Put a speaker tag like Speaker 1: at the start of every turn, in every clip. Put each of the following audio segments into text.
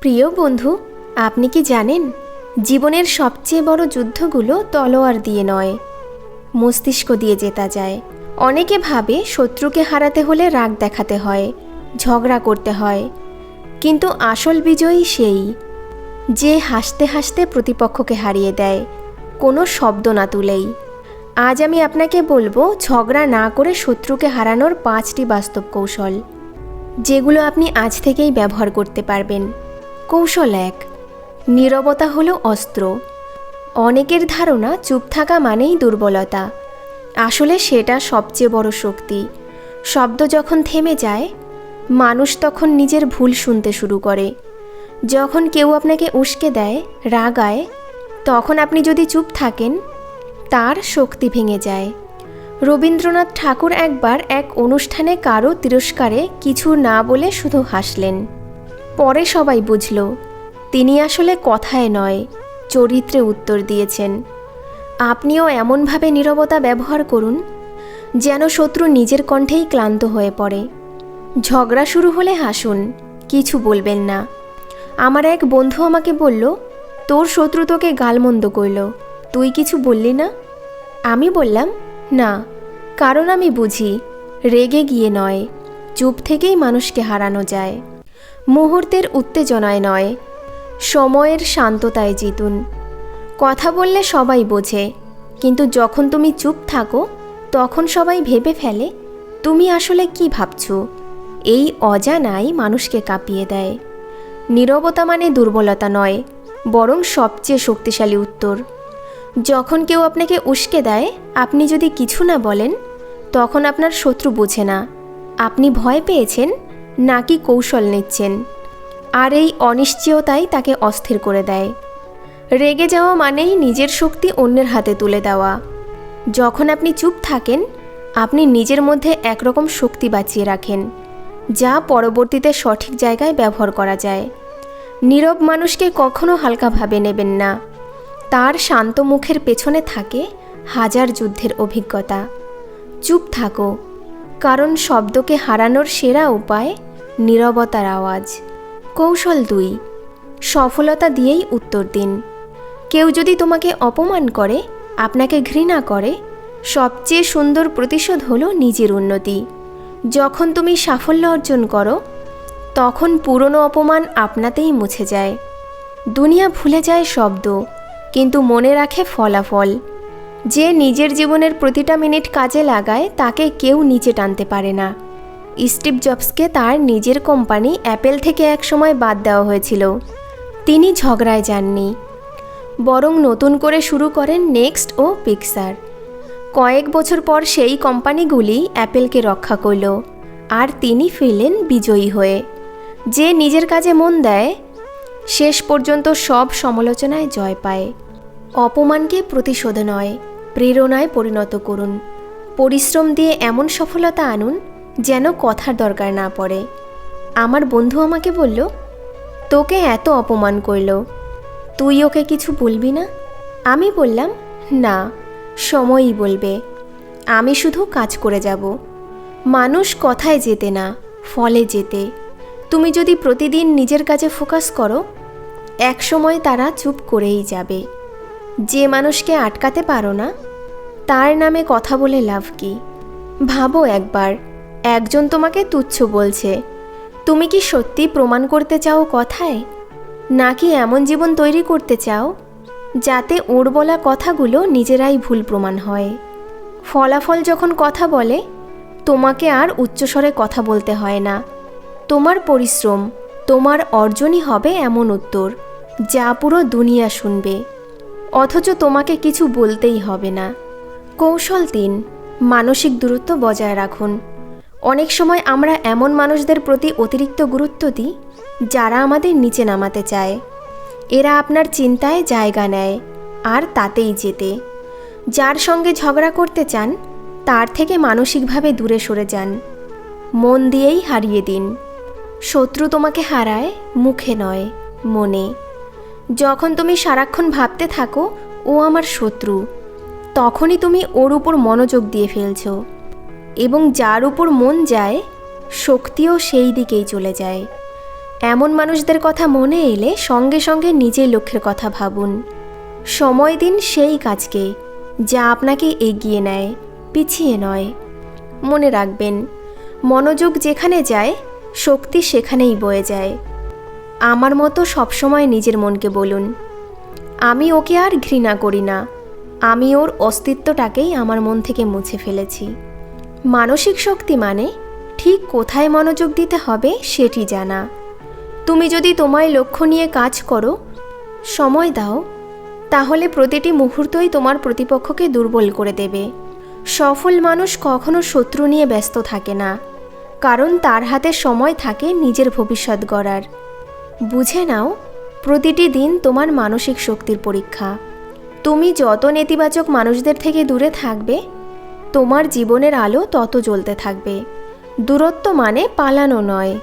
Speaker 1: প্রিয় বন্ধু, আপনি কি জানেন জীবনের সবচেয়ে বড় যুদ্ধগুলো তলোয়ার দিয়ে নয়, মস্তিষ্ক দিয়ে জেতা যায়। অনেকে ভাবে শত্রুকে হারাতে হলে রাগ দেখাতে হয়, ঝগড়া করতে হয়, কিন্তু আসল বিজয়ী সেই যে হাসতে হাসতে প্রতিপক্ষকে হারিয়ে দেয়, কোনো শব্দ না তুলেই। আজ আমি আপনাকে বলবো ঝগড়া না করে শত্রুকে হারানোর 5টি বাস্তব কৌশল, যেগুলো আপনি আজ থেকেই ব্যবহার করতে পারবেন। কৌশল 1, নীরবতা হলো অস্ত্র। অনেকের ধারণা চুপ থাকা মানেই দুর্বলতা, আসলে সেটা সবচেয়ে বড় শক্তি। শব্দ যখন থেমে যায়, মানুষ তখন নিজের ভুল শুনতে শুরু করে। যখন কেউ আপনাকে উস্কে দেয়, রাগায়, তখন আপনি যদি চুপ থাকেন, তার শক্তি ভেঙে যায়। রবীন্দ্রনাথ ঠাকুর একবার এক অনুষ্ঠানে কারো তিরস্কারে কিছু না বলে শুধু হাসলেন। পরে সবাই বুঝল তিনি আসলে কথায় নয়, চরিত্রে উত্তর দিয়েছেন। আপনিও এমনভাবে নীরবতা ব্যবহার করুন যেন শত্রু নিজের কণ্ঠেই ক্লান্ত হয়ে পড়ে। ঝগড়া শুরু হলে হাসুন, কিছু বলবেন না। আমার এক বন্ধু আমাকে বলল, তোর শত্রু তোকে গালমন্দ করল, তুই কিছু বললি না? আমি বললাম, না, কারণ আমি বুঝি রেগে গিয়ে নয়, চুপ থেকেই মানুষকে হারানো যায়। মুহূর্তের উত্তেজনায় নয়, সময়ের শান্ততায় জিতুন। কথা বললে সবাই বোঝে, কিন্তু যখন তুমি চুপ থাকো তখন সবাই ভেবে ফেলে তুমি আসলে কি ভাবছো। এই অজানাই মানুষকে কাঁপিয়ে দেয়। নীরবতা মানে দুর্বলতা নয়, বরং সবচেয়ে শক্তিশালী উত্তর। যখন কেউ আপনাকে উস্কে দেয়, আপনি যদি কিছু না বলেন, তখন আপনার শত্রু বোঝে না আপনি ভয় পেয়েছেন নাকি কৌশল নিচ্ছেন, আর এই অনিশ্চয়তাই তাকে অস্থির করে দেয়। রেগে যাওয়া মানেই নিজের শক্তি অন্যের হাতে তুলে দেওয়া। যখন আপনি চুপ থাকেন, আপনি নিজের মধ্যে একরকম শক্তি বাঁচিয়ে রাখেন, যা পরবর্তীতে সঠিক জায়গায় ব্যবহার করা যায়। নীরব মানুষকে কখনো হালকাভাবে নেবেন না, তার শান্ত মুখের পেছনে থাকে হাজার যুদ্ধের অভিজ্ঞতা। চুপ থাকো, কারণ শব্দকে হারানোর সেরা উপায় নীরবতার আওয়াজ। কৌশল 2, সফলতা দিয়েই উত্তর দিন। কেউ যদি তোমাকে অপমান করে, আপনাকে ঘৃণা করে, সবচেয়ে সুন্দর প্রতিশোধ হলো নিজের উন্নতি। যখন তুমি সাফল্য অর্জন করো, তখন পুরনো অপমান আপনাতেই মুছে যায়। দুনিয়া ভুলে যায় শব্দ, কিন্তু মনে রাখে ফলাফল। যে নিজের জীবনের প্রতিটা মিনিট কাজে লাগায়, তাকে কেউ নিচে টানতে পারে না। স্টিভ জবসকে তার নিজের কোম্পানি অ্যাপেল থেকে একসময় বাদ দেওয়া হয়েছিল। তিনি ঝগড়ায় যাননি, বরং নতুন করে শুরু করেন নেক্সট ও পিক্সার। কয়েক বছর পর সেই কোম্পানিগুলি অ্যাপেলকে রক্ষা করল, আর তিনি ফিরলেন বিজয়ী হয়ে। যে নিজের কাজে মন দেয়, শেষ পর্যন্ত সব সমালোচনায় জয় পায়। অপমানকে প্রতিশোধ নয়, প্রেরণায় পরিণত করুন। পরিশ্রম দিয়ে এমন সফলতা আনুন যেন কথার দরকার না পড়ে। আমার বন্ধু আমাকে বলল, তোকে এত অপমান করল, তুই ওকে কিছু বলবি না? আমি বললাম, না, সময়ই বলবে, আমি শুধু কাজ করে যাব। মানুষ কথায় যেতে না, ফলে যেতে। তুমি যদি প্রতিদিন নিজের কাজে ফোকাস করো, এক সময় তারা চুপ করেই যাবে। যে মানুষকে আটকাতে পারো না, তার নামে কথা বলে লাভ কি? ভাবো একবার, একজন তোমাকে তুচ্ছ বলছে, তুমি কি সত্যি প্রমাণ করতে চাও কথায়, নাকি এমন জীবন তৈরি করতে চাও যাতে ওর বলা কথাগুলো নিজেরাই ভুল প্রমাণ হয়? ফলাফল যখন কথা বলে, তোমাকে আর উচ্চস্বরে কথা বলতে হয় না। তোমার পরিশ্রম, তোমার অর্জনই হবে এমন উত্তর যা পুরো দুনিয়া শুনবে, অথচ তোমাকে কিছু বলতেই হবে না। কৌশল 3, মানসিক দূরত্ব বজায় রাখুন। অনেক সময় আমরা এমন মানুষদের প্রতি অতিরিক্ত গুরুত্ব দিই যারা আমাদের নিচে নামাতে চায়। এরা আপনার চিন্তায় জায়গা নেয়, আর তাতেই জেতে। যার সঙ্গে ঝগড়া করতে চান, তার থেকে মানসিকভাবে দূরে সরে যান। মন দিয়েই হারিয়ে দিন। শত্রু তোমাকে হারায় মুখে নয়, মনে। যখন তুমি সারাক্ষণ ভাবতে থাকো ও আমার শত্রু, তখনই তুমি ওর উপর মনোযোগ দিয়ে ফেলছো, এবং যার উপর মন যায়, শক্তিও সেই দিকেই চলে যায়। এমন মানুষদের কথা মনে এলে সঙ্গে সঙ্গে নিজের লক্ষ্যের কথা ভাবুন। সময় দিন সেই কাজকে যা আপনাকে এগিয়ে নেয়, পিছিয়ে নয়। মনে রাখবেন, মনোযোগ যেখানে যায় শক্তি সেখানেই বয়ে যায়। আমার মতো সবসময় নিজের মনকে বলুন, আমি ওকে আর ঘৃণা করি না, আমি ওর অস্তিত্বটাকেই আমার মন থেকে মুছে ফেলেছি। মানসিক শক্তি মানে ঠিক কোথায় মনোযোগ দিতে হবে সেটি জানা। তুমি যদি তোমার লক্ষ্য নিয়ে কাজ করো, সময় দাও, তাহলে প্রতিটি মুহূর্তই তোমার প্রতিপক্ষকে দুর্বল করে দেবে। সফল মানুষ কখনো শত্রু নিয়ে ব্যস্ত থাকে না, কারণ তার হাতে সময় থাকে নিজের ভবিষ্যৎ গড়ার। বুঝে নাও, প্রতিটি দিন তোমার মানসিক শক্তির পরীক্ষা। তুমি যত নেতিবাচক মানুষদের থেকে দূরে থাকবে, তোমার জীবনের আলো তত জ্বলতে থাকবে। দূরত্ব মানে পালানো নয়,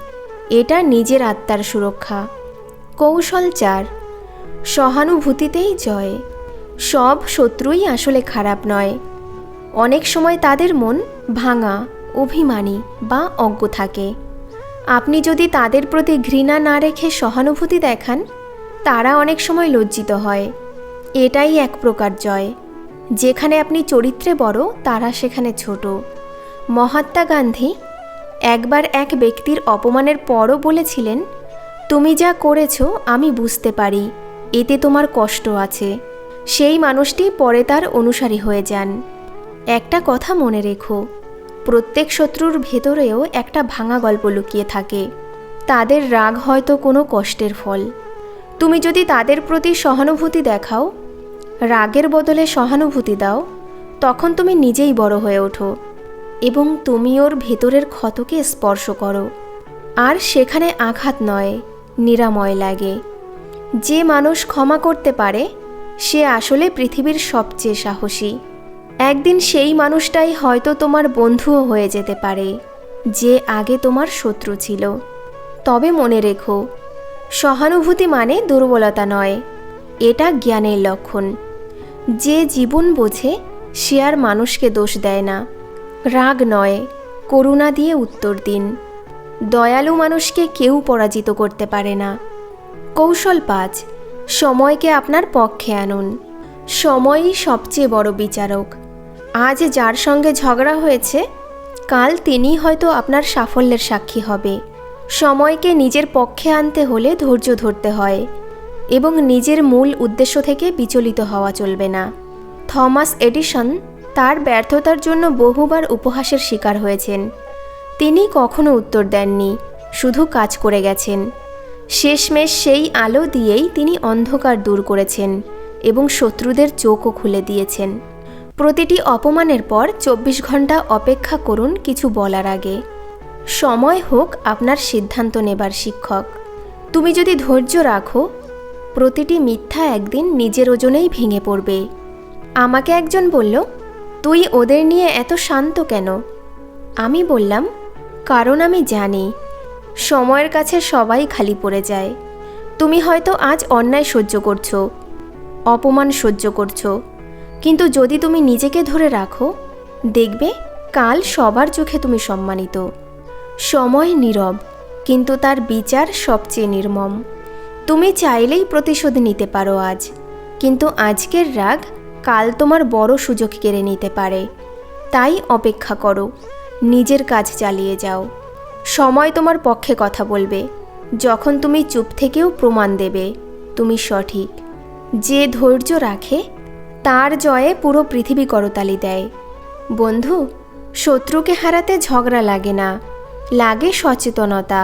Speaker 1: এটা নিজের আত্মার সুরক্ষা। কৌশল 4, সহানুভূতিতেই জয়। সব শত্রুই আসলে খারাপ নয়। অনেক সময় তাদের মন ভাঙা, অভিমানী বা অজ্ঞ থাকে। আপনি যদি তাদের প্রতি ঘৃণা না রেখে সহানুভূতি দেখান, তারা অনেক সময় লজ্জিত হয়। এটাই এক প্রকার জয়। যেখানে আপনি চরিত্রে বড়, তারা সেখানে ছোট। মহাত্মা গান্ধী একবার এক ব্যক্তির অপমানের পরও বলেছিলেন, তুমি যা করেছো আমি বুঝতে পারি, এতে তোমার কষ্ট আছে। সেই মানুষটি পরে তার অনুসারী হয়ে যান। একটা কথা মনে রেখো, প্রত্যেক শত্রুর ভেতরেও একটা ভাঙা গল্প লুকিয়ে থাকে। তাদের রাগ হয়তো কোনো কষ্টের ফল। তুমি যদি তাদের প্রতি সহানুভূতি দেখাও, রাগের বদলে সহানুভূতি দাও, তখন তুমি নিজেই বড় হয়ে ওঠো এবং তুমি ওর ভেতরের ক্ষতকে স্পর্শ করো। আর সেখানে আঘাত নয়, নিরাময় লাগে। যে মানুষ ক্ষমা করতে পারে, সে আসলে পৃথিবীর সবচেয়ে সাহসী। একদিন সেই মানুষটাই হয়তো তোমার বন্ধুও হয়ে যেতে পারে, যে আগে তোমার শত্রু ছিল। তবে মনে রেখো, সহানুভূতি মানে দুর্বলতা নয়, এটা জ্ঞানের লক্ষণ। যে জীবন বোঝে সে আর মানুষকে দোষ দেয় না। রাগ নয়, করুণা দিয়ে উত্তর দিন। দয়ালু মানুষকে কেউ পরাজিত করতে পারে না। কৌশল 5, সময়কে আপনার পক্ষে আনুন। সময়ই সবচেয়ে বড় বিচারক। আজ যার সঙ্গে ঝগড়া হয়েছে, কাল তিনি হয়তো আপনার সাফল্যের সাক্ষী হবে। সময়কে নিজের পক্ষে আনতে হলে ধৈর্য ধরতে হয় এবং নিজের মূল উদ্দেশ্য থেকে বিচলিত হওয়া চলবে না। থমাস এডিসন তার ব্যর্থতার জন্য বহুবার উপহাসের শিকার হয়েছেন। তিনি কখনো উত্তর দেননি, শুধু কাজ করে গেছেন। শেষমেশ সেই আলো দিয়েই তিনি অন্ধকার দূর করেছেন এবং শত্রুদের চোখও খুলে দিয়েছেন। প্রতিটি অপমানের পর 24 ঘন্টা অপেক্ষা করুন কিছু বলার আগে। সময় হোক আপনার সিদ্ধান্ত নেবার শিক্ষক। তুমি যদি ধৈর্য রাখো, প্রতিটি মিথ্যা একদিন নিজের ওজনেই ভেঙে পড়বে। আমাকে একজন বলল, তুই ওদের নিয়ে এত শান্ত কেন? আমি বললাম, কারণ আমি জানি সময়ের কাছে সবাই খালি পড়ে যায়। তুমি হয়তো আজ অন্যায় সহ্য করছো, অপমান সহ্য করছো, কিন্তু যদি তুমি নিজেকে ধরে রাখো, দেখবে কাল সবার চোখে তুমি সম্মানিত। সময় নীরব, কিন্তু তার বিচার সবচেয়ে নির্মম। তুমি চাইলেই প্রতিশোধ নিতে পারো আজ, কিন্তু আজকের রাগ কাল তোমার বড় সুযোগ কেড়ে নিতে পারে। তাই অপেক্ষা করো, নিজের কাজ চালিয়ে যাও। সময় তোমার পক্ষে কথা বলবে। যখন তুমি চুপ থেকেও প্রমাণ দেবে তুমি সঠিক। যে ধৈর্য রাখে তার জয়ে পুরো পৃথিবী করতালি দেয়। বন্ধু, শত্রুকে হারাতে ঝগড়া লাগে না, লাগে সচেতনতা,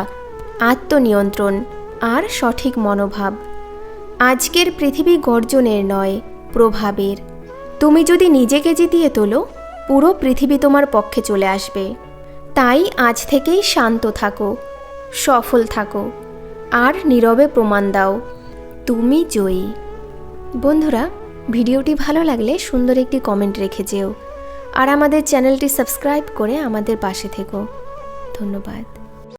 Speaker 1: আত্মনিয়ন্ত্রণ আর সঠিক মনোভাব। আজকের পৃথিবী গর্জনের নয়, প্রভাবের। তুমি যদি নিজেকে জিতিয়ে তোলো, পুরো পৃথিবী তোমার পক্ষে চলে আসবে। তাই আজ থেকেই শান্ত থাকো, সফল থাকো আর নীরবে প্রমাণ দাও তুমি জয়ী। বন্ধুরা, ভিডিওটি ভালো লাগলে সুন্দর একটি কমেন্ট রেখে যেও আর আমাদের চ্যানেলটি সাবস্ক্রাইব করে আমাদের পাশে থেকো। ধন্যবাদ।